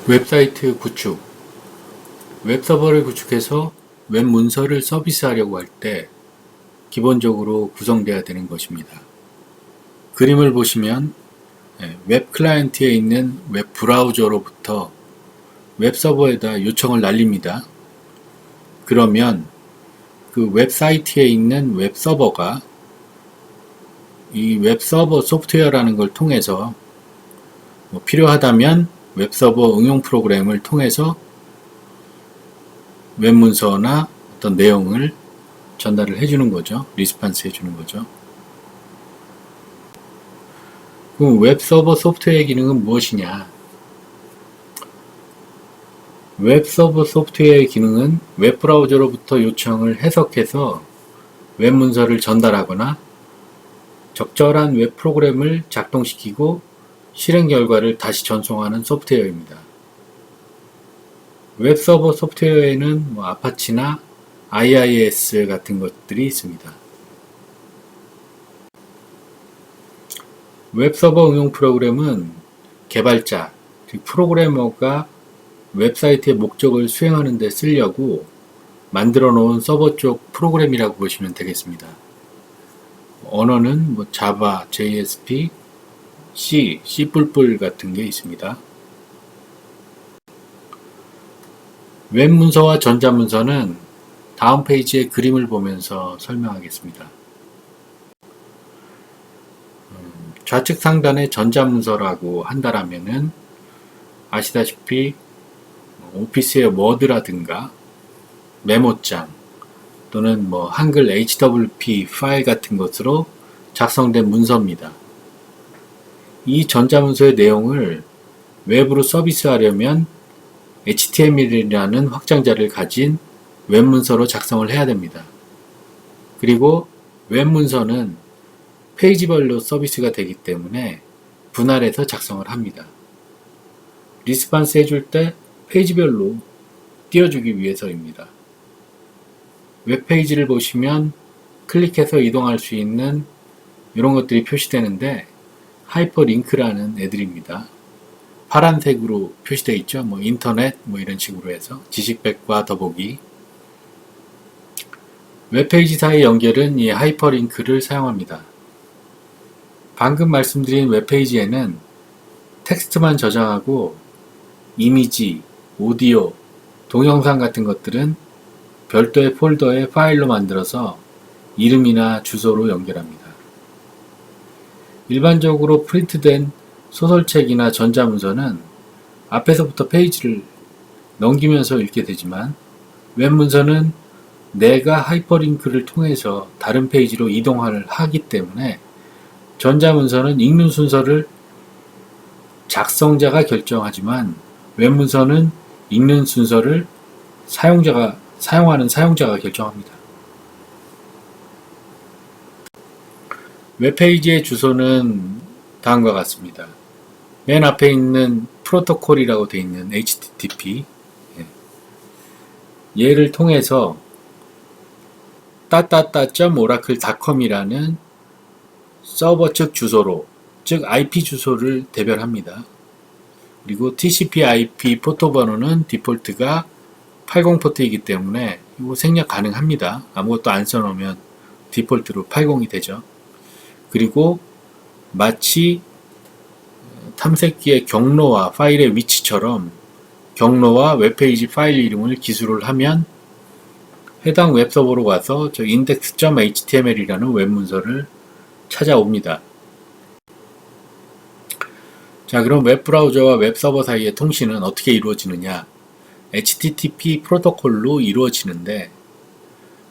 웹사이트 구축. 웹서버를 구축해서 웹 문서를 서비스하려고 할 때 기본적으로 구성되어야 되는 것입니다. 그림을 보시면 웹 클라이언트에 있는 웹 브라우저로부터 웹 서버에다 요청을 날립니다. 그러면 그 웹사이트에 있는 웹 서버가 이 웹 서버 소프트웨어라는 걸 통해서 필요하다면 웹 서버 응용 프로그램을 통해서 웹 문서나 어떤 내용을 전달을 해주는 거죠. 리스판스 해주는 거죠. 그럼 웹 서버 소프트웨어의 기능은 무엇이냐? 웹 서버 소프트웨어의 기능은 웹 브라우저로부터 요청을 해석해서 웹 문서를 전달하거나 적절한 웹 프로그램을 작동시키고 실행 결과를 다시 전송하는 소프트웨어입니다. 웹 서버 소프트웨어에는 아파치나 IIS 같은 것들이 있습니다. 웹 서버 응용 프로그램은 개발자, 즉 프로그래머가 웹사이트의 목적을 수행하는 데 쓰려고 만들어 놓은 서버 쪽 프로그램이라고 보시면 되겠습니다. 언어는 자바, JSP, C, C++ 같은 게 있습니다. 웹 문서와 전자 문서는 다음 페이지의 그림을 보면서 설명하겠습니다. 좌측 상단에 전자 문서라고 한다라면은 아시다시피 오피스의 워드라든가 메모장 또는 한글 HWP 파일 같은 것으로 작성된 문서입니다. 이 전자 문서의 내용을 웹으로 서비스하려면 HTML이라는 확장자를 가진 웹 문서로 작성을 해야 됩니다. 그리고 웹 문서는 페이지별로 서비스가 되기 때문에 분할해서 작성을 합니다. 리스판스 해줄 때 페이지별로 띄워주기 위해서입니다. 웹페이지를 보시면 클릭해서 이동할 수 있는 이런 것들이 표시되는데 하이퍼링크라는 애들입니다. 파란색으로 표시되어 있죠. 인터넷 이런 식으로 해서 지식백과 더보기. 웹페이지 사이 연결은 이 하이퍼링크를 사용합니다. 방금 말씀드린 웹페이지에는 텍스트만 저장하고 이미지, 오디오, 동영상 같은 것들은 별도의 폴더에 파일로 만들어서 이름이나 주소로 연결합니다. 일반적으로 프린트된 소설책이나 전자문서는 앞에서부터 페이지를 넘기면서 읽게 되지만 웹문서는 내가 하이퍼링크를 통해서 다른 페이지로 이동을 하기 때문에 전자문서는 읽는 순서를 작성자가 결정하지만 웹문서는 읽는 순서를 사용하는 사용자가 결정합니다. 웹페이지의 주소는 다음과 같습니다. 맨 앞에 있는 프로토콜이라고 되어 있는 HTTP 얘를 통해서 oracle.com이라는 서버 측 주소로, 즉 IP 주소를 대별합니다. 그리고 TCP/IP 포트 번호는 디폴트가 80 포트이기 때문에 이거 생략 가능합니다. 아무것도 안 써놓으면 디폴트로 80이 되죠. 그리고 마치 탐색기의 경로와 파일의 위치처럼 경로와 웹페이지 파일 이름을 기술을 하면 해당 웹서버로 가서 저 index.html이라는 웹문서를 찾아옵니다. 자, 그럼 웹브라우저와 웹서버 사이의 통신은 어떻게 이루어지느냐? HTTP 프로토콜로 이루어지는데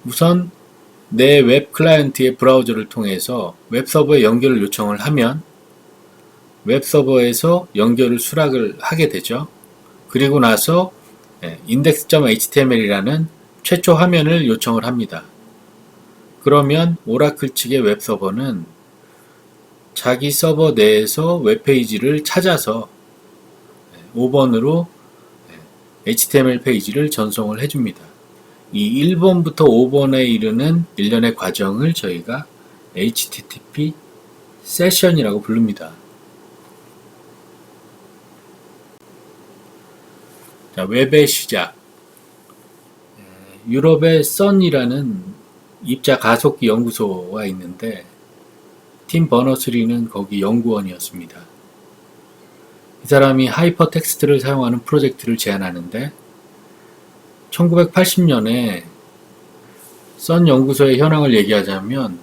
우선 내 웹 클라이언트의 브라우저를 통해서 웹서버에 연결을 요청을 하면 웹서버에서 연결을 수락을 하게 되죠. 그리고 나서 index.html이라는 최초 화면을 요청을 합니다. 그러면 오라클 측의 웹서버는 자기 서버 내에서 웹페이지를 찾아서 5번으로 HTML 페이지를 전송을 해줍니다. 이 1번부터 5번에 이르는 일련의 과정을 저희가 HTTP 세션이라고 부릅니다. 자, 웹의 시작. 유럽의 선이라는 입자 가속기 연구소가 있는데 팀 버너스리는 거기 연구원이었습니다. 이 사람이 하이퍼텍스트를 사용하는 프로젝트를 제안하는데 1980년에 선 연구소의 현황을 얘기하자면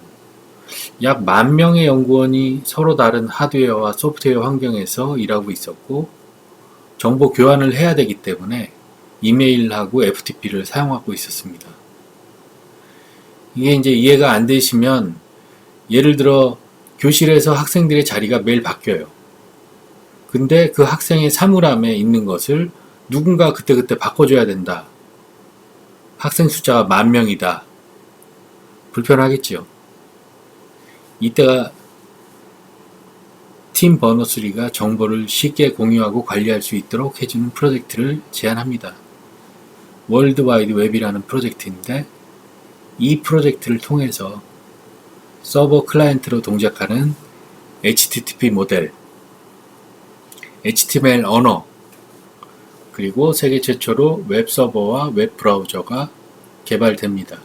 약 10,000명의 연구원이 서로 다른 하드웨어와 소프트웨어 환경에서 일하고 있었고 정보 교환을 해야 되기 때문에 이메일하고 FTP를 사용하고 있었습니다. 이게 이제 이해가 안 되시면 예를 들어 교실에서 학생들의 자리가 매일 바뀌어요. 근데 그 학생의 사물함에 있는 것을 누군가 그때그때 바꿔줘야 된다. 학생 숫자가 10,000명이다. 불편하겠지요. 이때가 팀 버너스리가 정보를 쉽게 공유하고 관리할 수 있도록 해주는 프로젝트를 제안합니다. 월드와이드 웹이라는 프로젝트인데 이 프로젝트를 통해서 서버 클라이언트로 동작하는 HTTP 모델, HTML 언어, 그리고 세계 최초로 웹 서버와 웹 브라우저가 개발됩니다.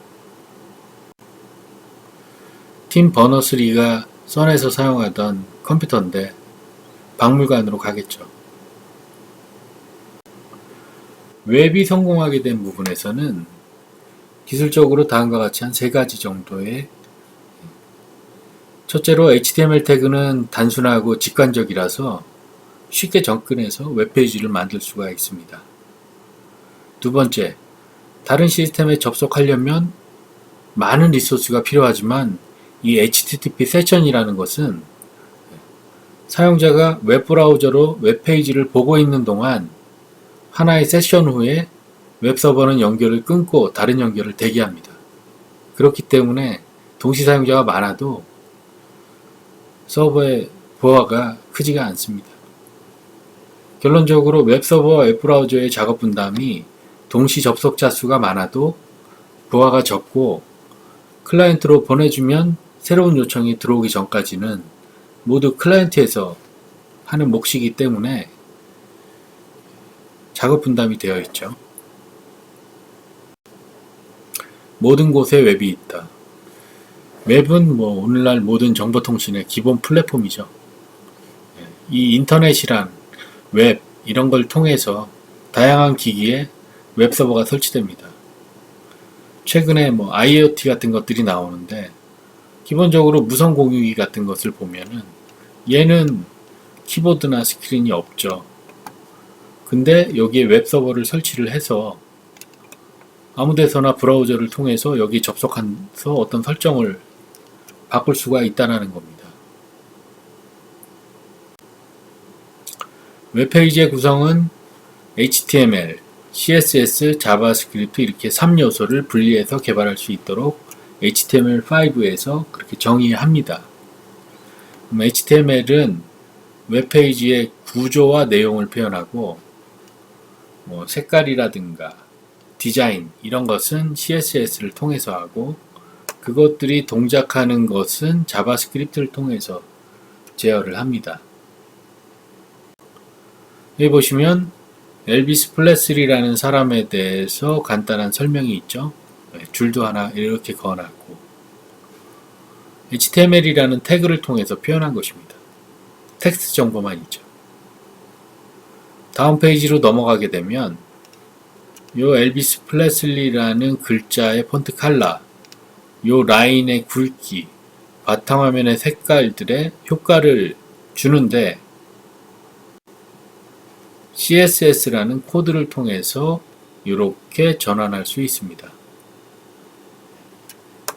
팀 버너스리가 선에서 사용하던 컴퓨터인데 박물관으로 가겠죠. 웹이 성공하게 된 부분에서는 기술적으로 다음과 같이 한 3가지 정도의 첫째로 HTML 태그는 단순하고 직관적이라서 쉽게 접근해서 웹페이지를 만들 수가 있습니다. 두 번째, 다른 시스템에 접속하려면 많은 리소스가 필요하지만 이 HTTP 세션이라는 것은 사용자가 웹브라우저로 웹페이지를 보고 있는 동안 하나의 세션 후에 웹서버는 연결을 끊고 다른 연결을 대기합니다. 그렇기 때문에 동시 사용자가 많아도 서버의 부하가 크지가 않습니다. 결론적으로 웹서버와 웹브라우저의 작업 분담이 동시 접속자 수가 많아도 부하가 적고 클라이언트로 보내주면 새로운 요청이 들어오기 전까지는 모두 클라이언트에서 하는 몫이기 때문에 작업 분담이 되어 있죠. 모든 곳에 웹이 있다. 웹은 오늘날 모든 정보통신의 기본 플랫폼이죠. 이 인터넷이란 웹 이런 걸 통해서 다양한 기기에 웹서버가 설치됩니다. 최근에 IoT 같은 것들이 나오는데 기본적으로 무선 공유기 같은 것을 보면은 얘는 키보드나 스크린이 없죠. 근데 여기에 웹서버를 설치를 해서 아무데서나 브라우저를 통해서 여기 접속해서 어떤 설정을 바꿀 수가 있다는 겁니다. 웹페이지의 구성은 HTML, CSS, 자바스크립트 이렇게 3요소를 분리해서 개발할 수 있도록 HTML5에서 그렇게 정의합니다. HTML은 웹페이지의 구조와 내용을 표현하고 색깔이라든가 디자인 이런 것은 CSS를 통해서 하고 그것들이 동작하는 것은 자바스크립트를 통해서 제어를 합니다. 여기 보시면 엘비스 플레슬리라는 사람에 대해서 간단한 설명이 있죠. 줄도 하나 이렇게 그어놨고 HTML이라는 태그를 통해서 표현한 것입니다. 텍스트 정보만 있죠. 다음 페이지로 넘어가게 되면 요 엘비스 플레슬리라는 글자의 폰트 컬러, 요 라인의 굵기, 바탕화면의 색깔들의 효과를 주는데 CSS라는 코드를 통해서 이렇게 전환할 수 있습니다.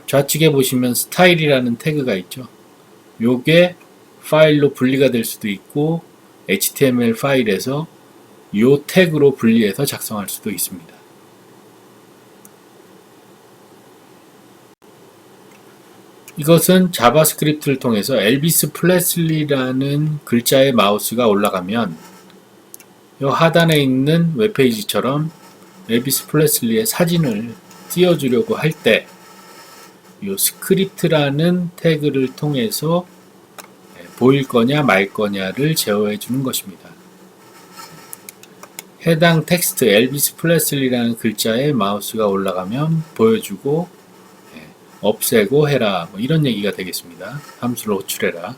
좌측에 보시면 스타일이라는 태그가 있죠. 요게 파일로 분리가 될 수도 있고 HTML 파일에서 요 태그로 분리해서 작성할 수도 있습니다. 이것은 자바스크립트를 통해서 엘비스 플레슬리라는 글자의 마우스가 올라가면 요 하단에 있는 웹페이지처럼 엘비스 플레슬리의 사진을 띄워주려고 할 때 요 스크립트라는 태그를 통해서 보일 거냐 말 거냐를 제어해 주는 것입니다. 해당 텍스트 엘비스 프레슬리라는 글자에 마우스가 올라가면 보여주고, 없애고 해라. 뭐 이런 얘기가 되겠습니다. 함수를 호출해라.